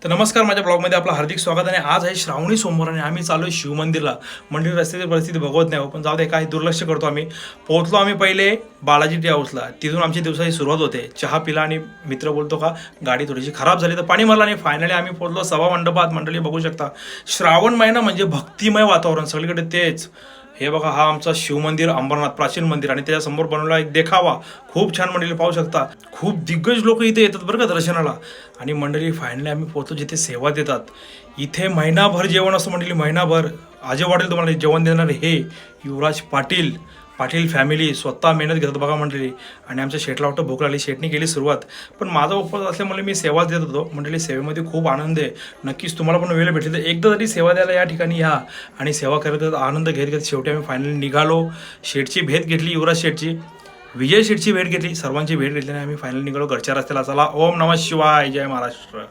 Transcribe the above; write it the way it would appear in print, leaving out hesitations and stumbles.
तर नमस्कार, माझ्या ब्लॉगमध्ये आपलं हार्दिक स्वागत आहे। आज आहे श्रावणी सोमवार आणि आम्ही चालू आहे शिवमंदिरला। मंदिर रस्त्याची परिस्थिती बघवत नाही, पण जाऊ दे, काय दुर्लक्ष करतो आम्ही। पोहोचलो आम्ही पहिले बालाजी टी हाऊसला, तिथून आमची दिवसाची सुरुवात होते। चहा पिला आणि मित्र बोलतो का गाडी थोडीशी खराब झाली तर पाणी मारला आणि फायनली आम्ही पोहोचलो सभा मंडपात। मंडळी बघू शकता, श्रावण महिना म्हणजे भक्तिमय वातावरण सगळीकडे तेच। हे बघा, हा आमचा शिवमंदिर अंबरनाथ प्राचीन मंदिर आणि त्याच्यासमोर बनवला एक देखावा। खूप छान मंडळी पाहू शकता, खूप दिग्गज लोक इथे येतात बरं का दर्शनाला। आणि मंडळी फायनली आम्ही पोहोचलो जिथे सेवा देतात। इथे महिनाभर जेवण असतं मंडळी, महिनाभर। अजय वाटेल तुम्हाला जेवण देणारे हे युवराज पाटील पाटील फॅमिली स्वतः मेहनत घेतात बघा मंडळी। आणि आमच्या शेटला वाटतं भूक लागली, शेटने केली सुरुवात, पण माझा उपवास असल्यामुळे मी सेवा देत होतो मंडळी। सेवेमध्ये खूप आनंद आहे, नक्कीच तुम्हाला पण वेळ भेटली तर एकदा तरी सेवा द्यायला या ठिकाणी या आणि सेवा करत आनंद घेत घेत शेवटी आम्ही फायनली निघालो। शेटची भेट घेतली, युवराज शेटची, विजय शेटची भेट घेतली, सर्वांची भेट घेतली आणि आम्ही फायनल निघालो घरच्या रस्त्याला। चला, ओम नमः शिवाय, जय महाराष्ट्र।